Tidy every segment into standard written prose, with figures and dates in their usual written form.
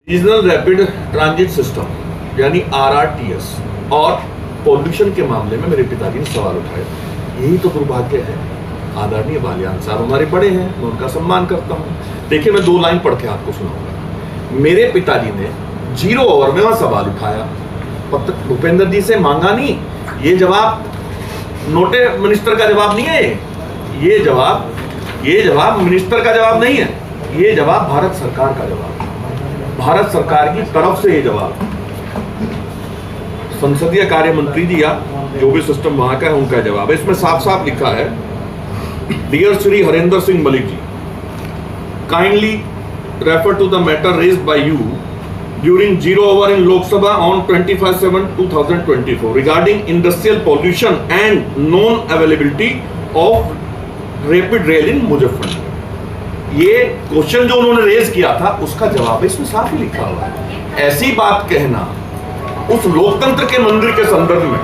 Regional rapid transit system यानी RRTS और pollution के मामले में मेरे पिताजी ने सवाल उठाए। यही तो दुर्भाग्य है। आदरणीय बालियान साहब हमारे बड़े हैं, मैं उनका सम्मान करता हूँ। देखिए, मैं 2 लाइन पढ़ के आपको सुनाऊंगा। मेरे पिताजी ने 0 ओवर में वहां सवाल उठाया, भूपेंद्र जी से मांगा नहीं। ये जवाब नोटे मिनिस्टर का जवाब नहीं है, ये जवाब मिनिस्टर का जवाब नहीं है, ये जवाब भारत सरकार का जवाब, भारत सरकार की तरफ से ये जवाब। संसदीय कार्य मंत्री जी या जो भी सिस्टम वहां का है उनका जवाब है। इसमें साफ साफ लिखा है, dear Shri Harendra Singh Malik ji, kindly refer to the matter raised by you during 0 hour in Lok Sabha on 25/7/2024 regarding industrial pollution and non-availability of rapid rail in Muzaffarnagar. ये क्वेश्चन जो उन्होंने रेज किया था उसका जवाब है, इसमें साफ ही लिखा हुआ है। ऐसी बात कहना उस लोकतंत्र के मंदिर के संदर्भ में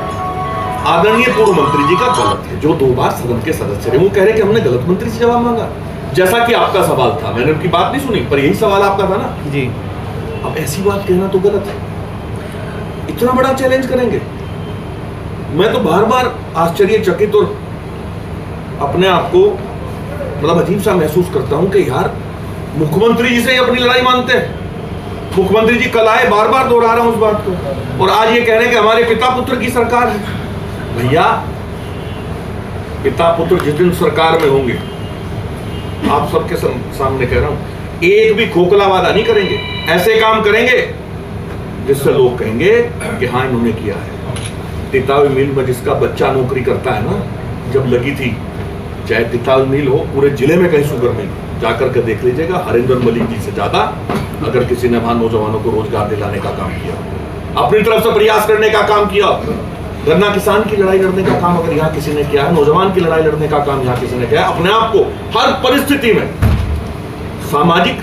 आदरणीय पूर्व मंत्री जी का गलत है, जो 2 बार सदन के सदस्य रहे। वो कह रहे कि हमने गलत मंत्री से जवाब मांगा, जैसा कि आपका सवाल था। मैंने उनकी बात नहीं सुनी, पर यही सवाल आपका था ना जी। अब ऐसी बात कहना तो गलत है। इतना बड़ा चैलेंज करेंगे। मैं तो बार बार आश्चर्यचकित और अपने आप को मतलब अजीब सा महसूस करता हूं कि यार मुख्यमंत्री जी से ही अपनी लड़ाई मानते हैं। मुख्यमंत्री जी कल आए, बार बार दोहरा रहा हूं उस बात को, और आज ये कह रहे हैं कि हमारे पिता पुत्र की सरकार है। भैया, पिता पुत्र जिस दिन सरकार में होंगे, आप सबके सामने कह रहा हूं, एक भी खोखला वादा नहीं करेंगे। ऐसे काम करेंगे जिससे लोग कहेंगे कि हाँ इन्होंने किया है। तितावी मिल में जिसका बच्चा नौकरी करता है ना, जब लगी थी, चाहे तितावी मिल हो, पूरे जिले में कहीं शुगर मिल, जाकर के देख लीजिएगा, हरेंद्र मलिक जी से ज्यादा अगर किसी ने वहां नौजवानों को रोजगार दिलाने का काम किया, अपनी तरफ से प्रयास करने का काम किया, गन्ना किसान की लड़ाई लड़ने का काम अगर यहाँ किसी ने किया है, नौजवान की लड़ाई लड़ने का काम यहाँ किसी ने किया है, अपने आप को हर परिस्थिति में सामाजिक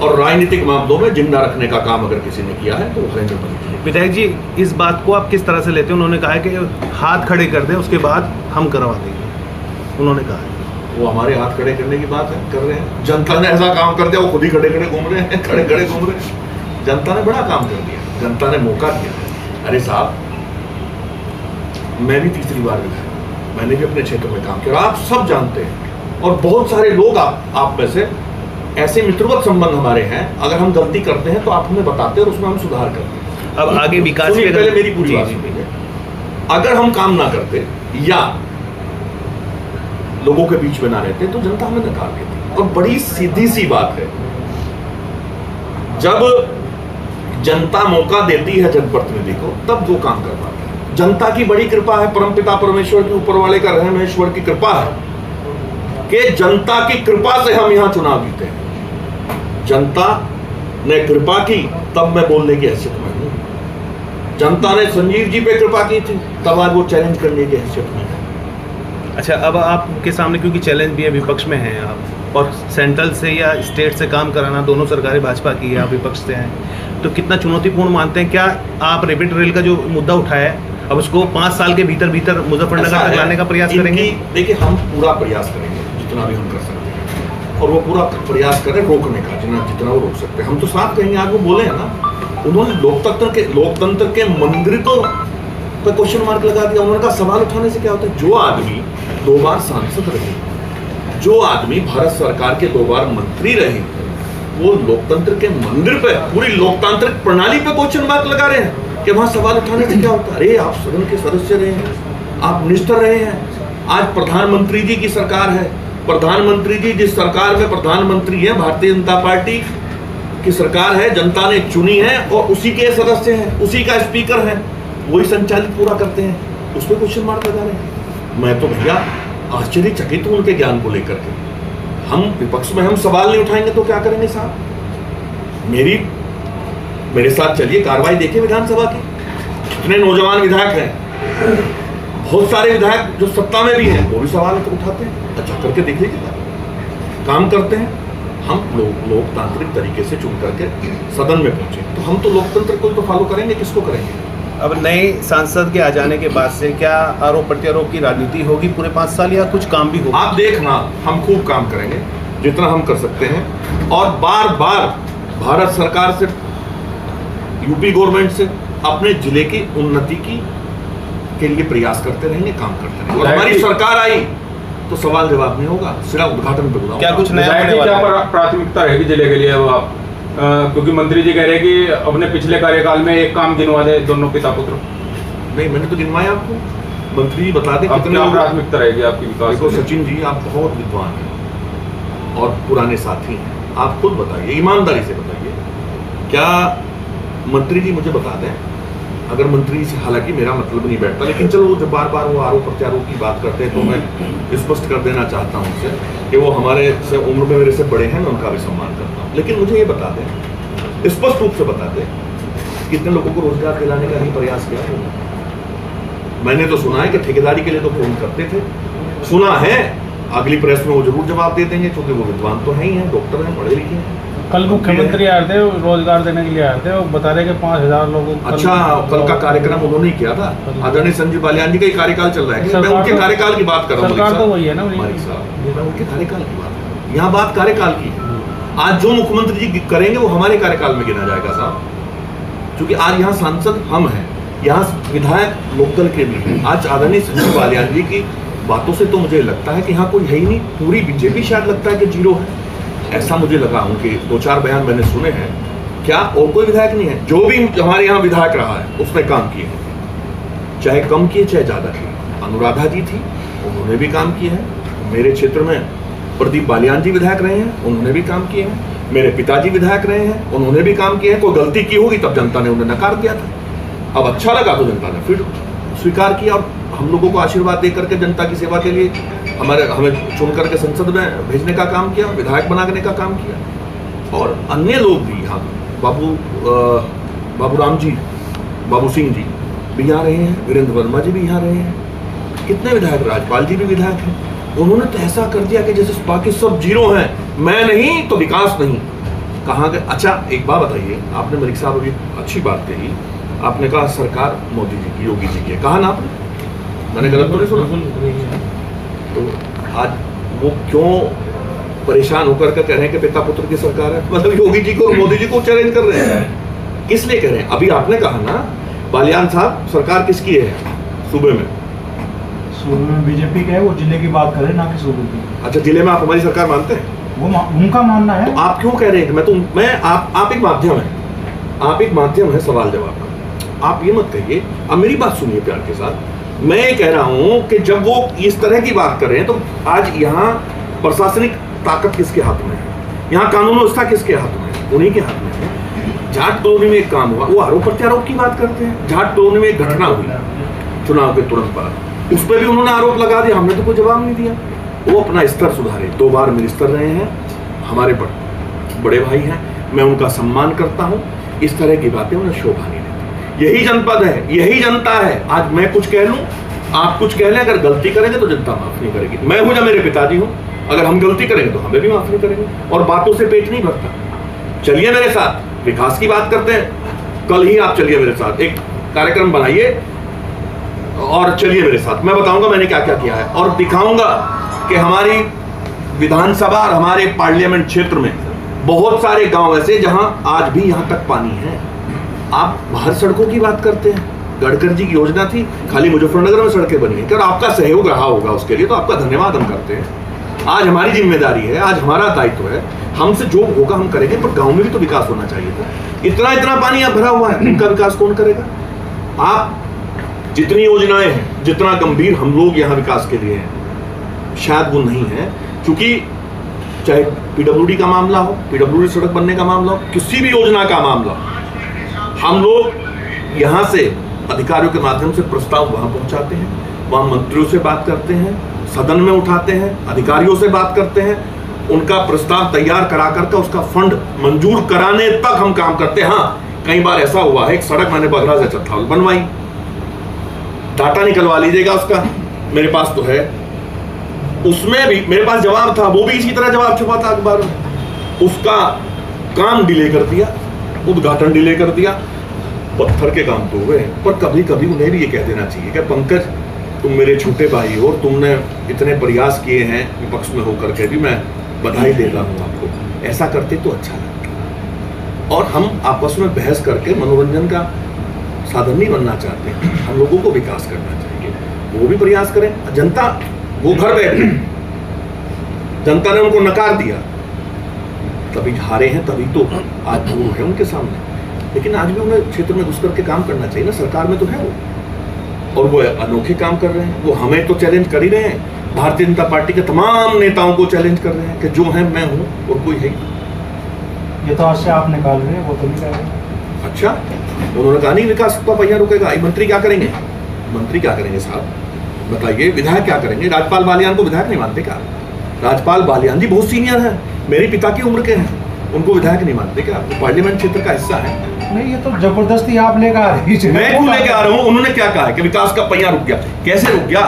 और राजनीतिक मामलों में जिंदा रखने का काम अगर किसी ने किया है तो हरेंद्र मलिक जी। विधायक जी, इस बात को आप किस तरह से लेते हैं? उन्होंने कहा है कि हाथ खड़े कर दें, उसके बाद हम करवा देंगे। उन्होंने कहा है वो हमारे हाथ खड़े करने की बात है, कर रहे हैं। जनता ने ऐसा काम कर दिया, वो खुद ही खड़े खड़े घूम रहे हैं, खड़े खड़े घूम रहे हैं। जनता ने बड़ा काम कर दिया, जनता ने मौका दिया। अरे साहब, मैं भी तीसरी बार विधायक, मैंने भी अपने क्षेत्र में काम किया, आप सब जानते हैं। और बहुत सारे लोग आप में से ऐसे मित्रवत संबंध हमारे हैं, अगर हम गलती करते हैं तो आप हमें बताते हैं और उसमें हम सुधार करते हैं। अब आगे विकास के पहले मेरी पूरी बात सुनिए। अगर हम काम ना करते या लोगों के बीच में ना रहते तो जनता हमें नकार देती। और बड़ी सीधी सी बात है, जब जनता मौका देती है जनप्रतिनिधि को, तब वो काम कर पाता है। जनता की बड़ी कृपा है, परमपिता परमेश्वर के ऊपर वाले का रहमेश्वर की कृपा है कि जनता की कृपा से हम यहां चुनाव जीते हैं। जनता ने कृपा की, तब मैं बोलने की हैसियत में हूं। जनता ने संजीव जी पे कृपा की थी, तब आज वो चैलेंज करने की हैसियत में है। अच्छा, अब आपके सामने क्योंकि चैलेंज भी है, विपक्ष में हैं आप, और सेंट्रल से या स्टेट से काम कराना, दोनों सरकारें भाजपा की है, आप विपक्ष से हैं, तो कितना चुनौतीपूर्ण मानते हैं? क्या आप रैपिड रेल का जो मुद्दा उठाया है, अब उसको 5 साल के भीतर मुजफ्फरनगर तक लाने का प्रयास करेंगे? देखिए, हम पूरा प्रयास करेंगे जितना भी हम कर सकते हैं, और वो पूरा प्रयास करें रोकने का, जितना वो रोक सकते हैं। हम तो साफ कहेंगे, आज वो बोले हैं ना, उन्होंने लोकतंत्र के मंदिर को पे क्वेश्चन मार्क लगा दिया। उन्होंने कहा सवाल उठाने से क्या होता है? जो आदमी 2 बार सांसद रहे, जो आदमी भारत सरकार के 2 बार मंत्री रहे, वो लोकतंत्र के मंदिर पे, पूरी लोकतांत्रिक प्रणाली पे क्वेश्चन मार्क लगा रहे हैं कि वहां सवाल उठाने से क्या होता है? अरे आप सदन के सदस्य रहे हैं, आप मिनिस्टर रहे हैं, आज प्रधानमंत्री जी की सरकार है। प्रधानमंत्री जी जिस सरकार में प्रधानमंत्री है, भारतीय जनता पार्टी की सरकार है, जनता ने चुनी है, और उसी के सदस्य हैं, उसी का स्पीकर है, वही संचालित पूरा करते हैं, उस पर क्वेश्चन मार्क लगा रहे हैं। मैं तो भैया आश्चर्यचकित हूं उनके ज्ञान को लेकर के। हम विपक्ष में हम सवाल नहीं उठाएंगे तो क्या करेंगे साहब? मेरे साथ चलिए, कार्रवाई देखिए विधानसभा की। कितने नौजवान विधायक हैं, बहुत सारे विधायक जो सत्ता में भी हैं, वो भी सवाल उठाते हैं। अच्छा करके देख लीजिए, काम करते हैं। हम लोकतांत्रिक तरीके से चुन करके सदन में पहुंचे, तो हम तो लोकतंत्र को तो फॉलो करेंगे, किसको करेंगे? अब नए सांसद के आ जाने के बाद से क्या आरोप प्रत्यारोप की राजनीति होगी पूरे 5 साल, या कुछ काम भी होगा? आप देखना, हम खूब काम करेंगे जितना हम कर सकते हैं, और बार बार भारत सरकार से, यूपी गवर्नमेंट से अपने जिले की उन्नति के लिए प्रयास करते रहेंगे, काम करते रहेंगे। और हमारी सरकार आई तो सवाल जवाब नहीं होगा, सिर्फ उद्घाटन पे बुलाओ। क्या कुछ नया होने क्या वाला है? प्राथमिकता रहेगी जिले के लिए अब आप, क्योंकि मंत्री जी कह रहे हैं कि अपने पिछले कार्यकाल में एक काम गिनवा दे दोनों पिता पुत्र। नहीं, मैंने तो गिनवाया आपको, मंत्री जी बता दें अब कितने क्या लोग। प्राथमिकता रहेगी आपकी विकास देखो के लिए? सचिन जी, आप बहुत विद्वान हैं और पुराने साथी हैं, आप खुद बताइए, ईमानदारी से बताइए, क्या मंत्री जी मुझे बता दें, अगर मंत्री से, हालांकि मेरा मतलब नहीं बैठता, लेकिन चलो जब बार बार वो आरोप प्रत्यारोप की बात करते हैं तो मैं स्पष्ट कर देना चाहता हूँ उनसे कि वो हमारे से उम्र में मेरे से बड़े हैं, मैं उनका भी सम्मान करता हूँ। लेकिन मुझे ये बता दें, स्पष्ट रूप से बता दें, कितने लोगों को रोजगार दिलाने का ही प्रयास किया? मैंने तो सुना है कि ठेकेदारी के लिए तो फोन करते थे, सुना है, अगली प्रेस में वो जरूर जवाब दे देंगे क्योंकि वो विद्वान तो है ही हैं, डॉक्टर हैं, पढ़े लिखे हैं। कल मुख्यमंत्री आए थे, रोजगार देने के लिए आए थे, वो बता रहे कि 5,000 लोगों को। अच्छा, कल का कार्यक्रम उन्होंने ही किया था, आदरणीय संजीव बालियान जी का ही कार्यकाल चल रहा है। मैं उनके कार्यकाल की बात कर रहा हूँ, सरकार तो वही है ना, मालिक साहब, मैं उनके कार्यकाल की बात कर रहा हूँ। यहाँ बात कार्यकाल की है। आज जो मुख्यमंत्री जी करेंगे वो हमारे कार्यकाल में गिना जाएगा साहब, क्योंकि आज यहाँ सांसद हम हैं, यहाँ विधायक लोकदल के भी हैं। आज आदरणीय संजीव बालियान जी की बातों से तो मुझे लगता है कि यहाँ कोई है ही नहीं, पूरी बीजेपी शायद लगता है कि जीरो है, ऐसा मुझे लगा। उनके 2-4 बयान मैंने सुने हैं, क्या और कोई विधायक नहीं है? जो भी हमारे यहाँ विधायक रहा है उसने काम किए हैं, चाहे कम किए चाहे ज़्यादा किए। अनुराधा जी थी, उन्होंने भी काम किए हैं। मेरे क्षेत्र में प्रदीप बालियान जी विधायक रहे हैं, उन्होंने भी काम किए हैं। मेरे पिताजी विधायक रहे हैं, उन्होंने भी काम किए हैं। कोई गलती की होगी तब जनता ने उन्हें नकार दिया था, अब अच्छा लगा तो जनता ने फिर स्वीकार किया और हम लोगों को आशीर्वाद दे करके जनता की सेवा के लिए हमें चुन करके संसद में भेजने का काम किया, विधायक बनाने का काम किया। और अन्य लोग भी यहाँ, बाबूराम जी, बाबू सिंह जी भी यहाँ रहे हैं, वीरेंद्र वर्मा जी भी यहाँ रहे हैं, कितने विधायक, राजपाल जी भी विधायक हैं। उन्होंने तो ऐसा कर दिया कि जैसे बाकी सब जीरो हैं, मैं नहीं तो विकास नहीं। कहाँ गए? अच्छा एक बात बताइए, आपने मलिक साहब अभी अच्छी बात कही, आपने कहा सरकार मोदी जी की, योगी जी की, कहा ना आपने? मैंने गलत तो नहीं सुना? तो आज वो क्यों परेशान होकर के कह रहे हैं कि पिता पुत्र की सरकार है? मतलब योगी जी को और मोदी जी को चैलेंज कर रहे हैं, किस लिए कह रहे हैं? अभी आपने कहा ना बालियान साहब, सरकार किसकी है सूबे में? सूबे में बीजेपी का है, वो जिले की बात करें ना कि सूबे की। अच्छा, जिले में आप हमारी सरकार मानते हैं? वो उनका मानना है। तो आप क्यों कह रहे हैं? मैं आप एक माध्यम है, आप एक माध्यम है सवाल जवाब का। आप ये मत कहिए, अब मेरी बात सुनिए प्यार के साथ। मैं ये कह रहा हूं कि जब वो इस तरह की बात कर रहे हैं तो आज यहाँ प्रशासनिक ताकत किसके हाथ में है? यहाँ कानून व्यवस्था किसके हाथ में है? उन्हीं के हाथ में है। जाट तोड़ने में एक काम हुआ, वो आरोप प्रत्यारोप की बात करते हैं। जाट तोड़ने में एक घटना हुई चुनाव के तुरंत बाद, उस पर भी उन्होंने आरोप लगा दिया, हमने तो कोई जवाब नहीं दिया। वो अपना स्तर सुधारे, 2 बार मिनिस्टर रहे हैं, हमारे बड़े भाई हैं, मैं उनका सम्मान करता हूँ। इस तरह की बातें उन्हें शोभा नहीं देती। यही जनपद है, यही जनता है। आज मैं कुछ कह लूँ, आप कुछ कह लें, अगर गलती करेंगे तो जनता माफ नहीं करेगी। मैं हूँ या मेरे पिताजी हूँ, अगर हम गलती करेंगे तो हमें भी माफ नहीं करेंगे। और बातों से पेट नहीं भरता। चलिए मेरे साथ विकास की बात करते हैं। कल ही आप चलिए मेरे साथ, एक कार्यक्रम बनाइए और चलिए मेरे साथ, मैं बताऊंगा मैंने क्या क्या किया है और दिखाऊंगा कि हमारी विधानसभा और हमारे पार्लियामेंट क्षेत्र में बहुत सारे गांव ऐसे जहां आज भी यहां तक पानी है। आप बाहर सड़कों की बात करते हैं, गडकरी जी की योजना थी, खाली मुजफ्फरनगर में सड़कें बनी है, आपका सहयोग रहा होगा उसके लिए, तो आपका धन्यवाद हम करते हैं। आज हमारी जिम्मेदारी है, आज हमारा दायित्व है, हमसे जो होगा हम करेंगे, पर गांव में भी तो विकास होना चाहिए था। इतना पानी यहाँ भरा हुआ है, उनका विकास कौन करेगा? आप जितनी योजनाएं हैं, जितना गंभीर हम लोग यहाँ विकास के लिए हैं, शायद वो नहीं है, क्योंकि चाहे पीडब्ल्यूडी का मामला हो, पीडब्ल्यूडी सड़क बनने का मामला हो, किसी भी योजना का मामला हो, हम लोग यहाँ से अधिकारियों के माध्यम से प्रस्ताव वहाँ पहुँचाते हैं, वहाँ मंत्रियों से बात करते हैं, सदन में उठाते हैं, अधिकारियों से बात करते हैं, उनका प्रस्ताव तैयार करा करके उसका फंड मंजूर कराने तक हम काम करते हैं। हाँ, कई बार ऐसा हुआ है, एक सड़क मैंने बघरा से चट्ठाल बनवाई, डाटा निकलवा लीजिएगा उसका, मेरे पास तो है, उसमें भी मेरे पास जवाब था, वो भी इसी तरह जवाब छुपा था अखबार में, उसका काम डिले कर दिया, उद्घाटन डिले कर दिया। पत्थर के काम तो हुए, पर कभी कभी उन्हें भी ये कह देना चाहिए कि पंकज तुम मेरे छोटे भाई हो, तुमने इतने प्रयास किए हैं विपक्ष में होकर के भी, मैं बधाई देता हूँ आपको। ऐसा करते तो अच्छा लगता। और हम आपस में बहस करके मनोरंजन का साधन नहीं बनना चाहते, हम लोगों को विकास करना चाहिए। वो भी प्रयास करें। जनता वो घर बैठे, जनता ने उनको नकार दिया, तभी हारे हैं, तभी तो आज दूर है उनके सामने। लेकिन आज भी उन्हें क्षेत्र में घुस करके काम करना चाहिए ना, सरकार में तो है वो, और वो अनोखे काम कर रहे हैं। वो हमें तो चैलेंज कर ही रहे हैं, भारतीय जनता पार्टी के तमाम नेताओं को चैलेंज कर रहे हैं कि जो है मैं हूँ और कोई है। ये तो आज से आप निकाल रहे हैं, वो तो नहीं कर रहे। अच्छा, उन्होंने कहा नहीं विकास का पहिया रुकेगा। मंत्री क्या करेंगे? मंत्री क्या करेंगे साहब बताइए? विधायक क्या करेंगे? राजपाल बालियान को विधायक नहीं मानते क्या? राजपाल बालियान जी बहुत सीनियर हैं, मेरे पिता की उम्र के हैं, उनको विधायक नहीं मानते क्या? वो पार्लियामेंट क्षेत्र का हिस्सा है। नहीं, ये तो जबरदस्ती आप लेकर आ रही है। मैं क्यों लेके आ रहा हूँ? उन्होंने क्या कहा है कि विकास का पहिया रुक गया। कैसे रुक गया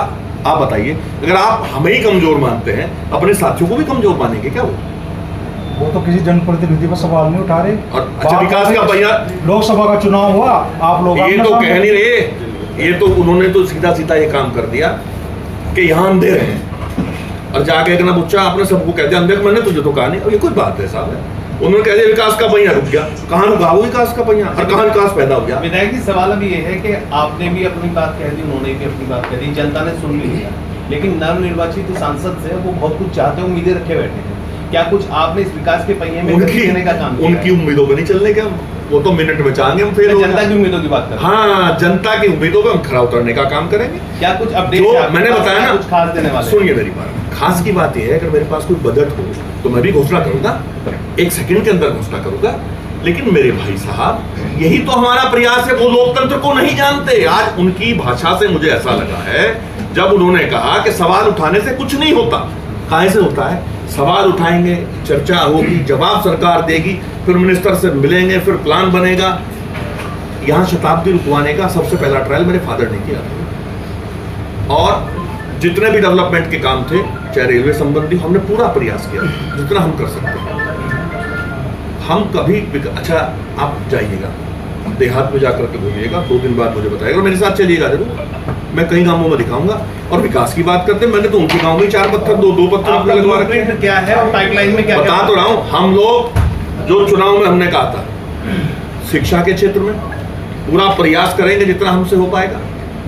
आप बताइए? अगर आप हमें ही कमजोर मानते हैं, अपने साथियों को भी कमजोर मानेंगे क्या? वो तो किसी जनप्रतिनिधि पर सवाल नहीं उठा रहे। और अच्छा, विकास का पहिया, लोकसभा का चुनाव हुआ, आप लोग ये तो कह नहीं रहे, ये तो उन्होंने तो सीधा सीधा ये काम कर दिया कि यहाँ अंधेर है, और जाके एक ना बुच्चा आपने सबको कह दिया अंधेर, मैंने तुझे तो कहा नहीं। अब ये कोई बात है साहब? उन्होंने कह दिया विकास का पहिया रुक गया। कहाँ रुका वो विकास का पहिया, और कहाँ विकास पैदा हो गया? विधायक जी, सवाल अब ये है कि आपने भी अपनी बात कह दी, उन्होंने भी अपनी बात कह दी, जनता ने सुन भी लिया, लेकिन नवनिर्वाचित सांसद से वो बहुत कुछ चाहते हैं, उम्मीदें रखे बैठे हैं। क्या कुछ आपने इस विकास के पहिए में गति देने का काम किया? उनकी उम्मीदों पे नहीं चलने का, वो तो मिनट में चाहेंगे हम फेल हो जनता की उम्मीदों की बात कर रहे हैं। हाँ, जनता की उम्मीदों पे हम खरा उतरने का काम करेंगे। क्या कुछ अपडेट जो है मैंने बताया ना, कुछ खास देने वाले? सुनिए मेरी बात, खास की बात यह है अगर मेरे पास कोई बजट हो तो मैं भी घोषणा करूंगा, 1 सेकंड के अंदर घोषणा करूंगा। लेकिन मेरे भाई साहब, यही तो हमारा प्रयास है। वो लोकतंत्र को नहीं जानते। आज उनकी भाषा से मुझे ऐसा लगा है, जब उन्होंने कहा कि सवाल उठाने से कुछ नहीं होता। काहे से होता है? सवाल उठाएंगे, चर्चा होगी, जवाब सरकार देगी, फिर मिनिस्टर से मिलेंगे, फिर प्लान बनेगा। यहाँ शताब्दी रुकवाने का सबसे पहला ट्रायल मेरे फादर ने किया, और जितने भी डेवलपमेंट के काम थे, चाहे रेलवे संबंधी, हमने पूरा प्रयास किया जितना हम कर सकते हैं। हम कभी अच्छा, आप जाइएगा देहात में जाकर के घूमिएगा, 2 दिन बाद मुझे बताइएगा, मेरे साथ चलिएगा जरूर, मैं कई गांवों में दिखाऊंगा। और विकास की बात करते हैं, मैंने तो उनके गांव में 4 पत्थर, 2 पत्थर अपने लगवा रखे हैं। क्या है और पाइपलाइन में क्या बता तो रहा हूं। हम लोग जो चुनाव में हमने कहा था, शिक्षा के क्षेत्र में पूरा प्रयास करेंगे जितना हमसे हो पाएगा।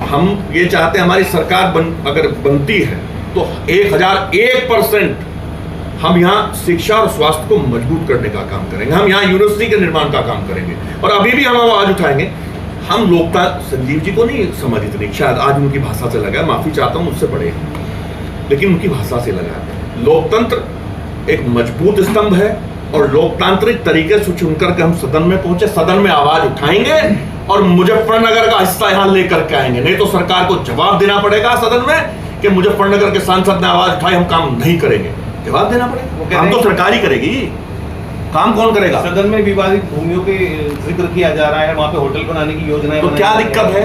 हम ये चाहते हैं हमारी सरकार अगर बनती है तो 1001% हम यहाँ शिक्षा और स्वास्थ्य को मजबूत करने का काम करेंगे। हम यहाँ यूनिवर्सिटी के निर्माण का काम करेंगे, और अभी भी हम आवाज उठाएंगे। हम लोकतंत्र, संजीव जी को नहीं समझ इतनी, शायद आज उनकी भाषा से लगा, माफी चाहता हूँ मुझसे बड़े, लेकिन उनकी भाषा से लगा। लोकतंत्र एक मजबूत स्तंभ है, और लोकतांत्रिक तरीके से चुनकर के हम सदन में पहुंचे, सदन में आवाज उठाएंगे और मुजफ्फरनगर का हिस्सा यहाँ लेकर के आएंगे। नहीं तो सरकार को जवाब देना पड़ेगा सदन में कि मुजफ्फरनगर के सांसद ने आवाज उठाई, हम काम नहीं करेंगे। जवाब देना पड़ेगा। काम तो सरकार ही करेगी, काम कौन करेगा? सदन में विवादित भूमियों के जिक्र किया जा रहा है, वहां पे होटल बनाने की योजना, तो क्या दिक्कत है?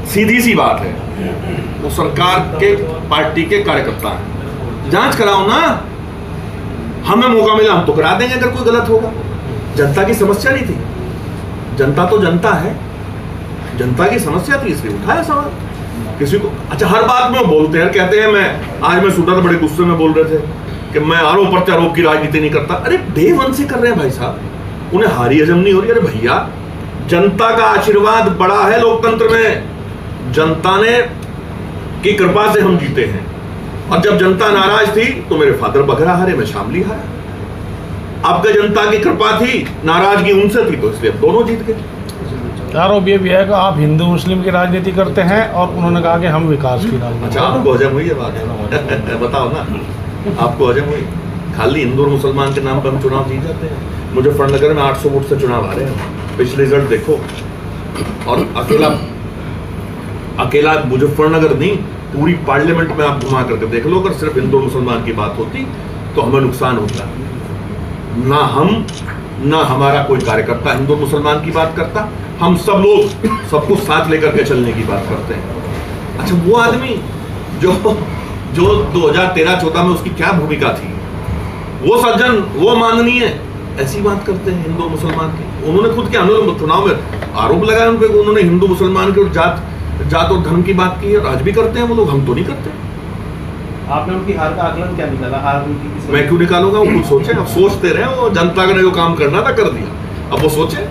सीधी सी बात है, वो सरकार के पार्टी के कार्यकर्ता हैं, जांच कराओ ना। हमें मौका मिला हम तो करा देंगे अगर कोई गलत होगा। जनता की समस्या नहीं थी, जनता तो जनता है, जनता की समस्या थी इसलिए उठाया सवाल। किसी को अच्छा हर बात में बोलते हैं, कहते हैं मैं सुना था बड़े गुस्से में बोल रहे थे कि मैं आरोप प्रत्यारोप की राजनीति नहीं करता। अरे डे 1 से कर रहे हैं भाई साहब, उन्हें हारी हजम नहीं हो रही। अरे भैया, जनता का आशीर्वाद बड़ा है लोकतंत्र में, जनता ने की कृपा से हम जीते हैं। और जब जनता नाराज थी तो मेरे फादर बघरा हारे, मैं शामली हारा। अब जनता की कृपा थी, नाराजगी उनसे थी, तो इसलिए दोनों जीत गए। आरोप ये भी है कि आप हिंदू मुस्लिम की राजनीति करते हैं, और उन्होंने कहा कि हम विकास की राजनीति। अच्छा, आपको हजम हुई है बात? बताओ ना, आपको हजम हुई? खाली हिंदू और मुसलमान के नाम पर हम चुनाव जीत जाते हैं। मुजफ्फरनगर में 800 वोट से चुनाव आ रहे हैं, पिछले रिजल्ट देखो। और अकेला मुजफ्फरनगर नहीं, पूरी पार्लियामेंट में आप घुमा करके देख लो, अगर सिर्फ हिंदू मुसलमान की बात होती तो हमें नुकसान होता। ना हम ना हमारा कोई कार्यकर्ता हिंदू मुसलमान की बात करता, हम सब लोग सबको साथ लेकर के चलने की बात करते हैं। अच्छा, वो आदमी जो 2013-14 में उसकी क्या भूमिका थी, वो सज्जन, वो माननीय ऐसी बात करते हैं हिंदू मुसलमान की। उन्होंने खुद क्या चुनाव में आरोप लगाया उन पे, उन्होंने हिंदू मुसलमान के जात और धर्म की बात की है, और आज भी करते हैं वो लोग, हम तो नहीं करते। आपने उनकी हार का आकलन क्या निकाला? हार उनकी किस मैं क्यों निकालूंगा? वो खुद सोचे, अब सोचते रहे, वो जनता ने जो काम करना था कर दिया, अब वो सोचे।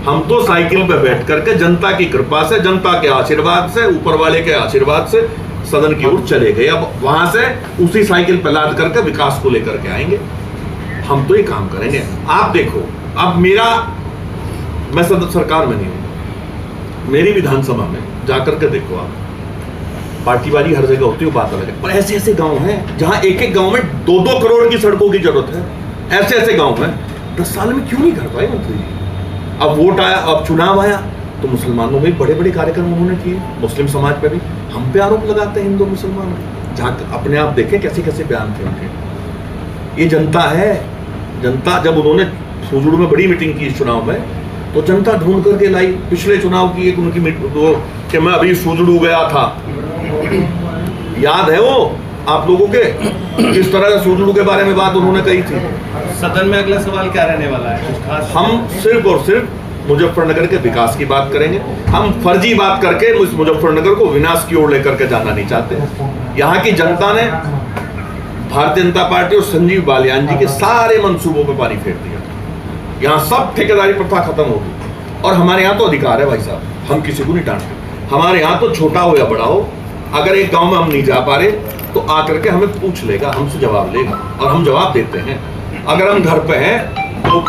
हम तो साइकिल पे बैठ करके जनता की कृपा से, जनता के आशीर्वाद से, ऊपर वाले के आशीर्वाद से सदन की ओर चले गए। अब वहां से उसी साइकिल पे लाद करके विकास को लेकर के आएंगे। हम तो ये काम करेंगे। आप देखो, अब मैं सदन सरकार में नहीं हूं, मेरी विधानसभा में जाकर के देखो आप, पार्टीबाजी हर जगह होती है, बात अलग है, पर ऐसे ऐसे गांव हैं जहां एक एक गांव में 2-2 करोड़ की सड़कों की जरूरत है। ऐसे ऐसे गांव हैं 10 साल में क्यों नहीं कर पाए मंत्री जी? अब वोट आया, अब चुनाव आया, तो मुसलमानों में बड़े बड़े कार्यक्रम उन्होंने किए, मुस्लिम समाज पे भी। हम पे आरोप लगाते हैं हिंदू मुसलमान, जहाँ अपने आप देखें कैसे कैसे बयान थे उनके। ये जनता है, जनता जब उन्होंने सुजड़ू में बड़ी मीटिंग की इस चुनाव में, तो जनता ढूंढ करके लाई। पिछले चुनाव की एक उनकी वो कि मैं अभी सुजड़ू गया था, याद है वो आप लोगों के, किस तरह सुजड़ू के बारे में बात उन्होंने कही थी। सदन में अगला सवाल क्या रहने वाला है? कुछ खास? हम सिर्फ और सिर्फ मुजफ्फरनगर के विकास की बात करेंगे। हम फर्जी बात करके इस मुजफ्फरनगर को विनाश की ओर लेकर के जाना नहीं चाहते। यहाँ की जनता ने भारतीय जनता पार्टी और संजीव बालियान जी के सारे मंसूबों पे पानी फेर दिया। यहाँ सब ठेकेदारी प्रथा खत्म होगी, और हमारे यहाँ तो अधिकार है भाई साहब, हम किसी को नहीं डांटते। हमारे यहाँ तो छोटा हो या बड़ा हो, अगर एक गांव में हम नहीं जा पा रहे तो आकर के हमें पूछ लेगा, हमसे जवाब लेगा, और हम जवाब देते हैं। अगर हम घर पे हैं तो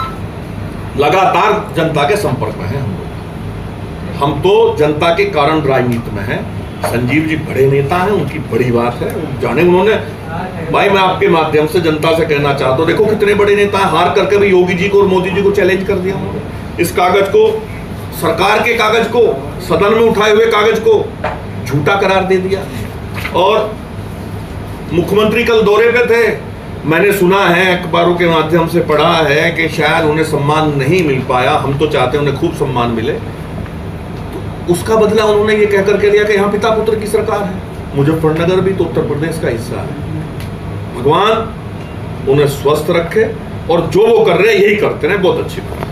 लगातार जनता के संपर्क में हैं हम तो जनता के कारण राजनीति में हैं। संजीव जी बड़े नेता हैं, उनकी बड़ी बात है, जाने उन्होंने, भाई मैं आपके माध्यम से जनता से कहना चाहता हूँ, देखो कितने बड़े नेता हैं, हार करके भी योगी जी को और मोदी जी को चैलेंज कर दिया उन्होंने। इस कागज को, सरकार के कागज को, सदन में उठाए हुए कागज को झूठा करार दे दिया। और मुख्यमंत्री कल दौरे पे थे, मैंने सुना है, अखबारों के माध्यम से पढ़ा है कि शायद उन्हें सम्मान नहीं मिल पाया। हम तो चाहते हैं उन्हें खूब सम्मान मिले, तो उसका बदला उन्होंने ये कह करके लिया कि यहाँ पिता पुत्र की सरकार है। मुजफ्फरनगर भी तो उत्तर प्रदेश का हिस्सा है। भगवान उन्हें स्वस्थ रखे, और जो वो कर रहे हैं यही करते रहे। बहुत अच्छी बात।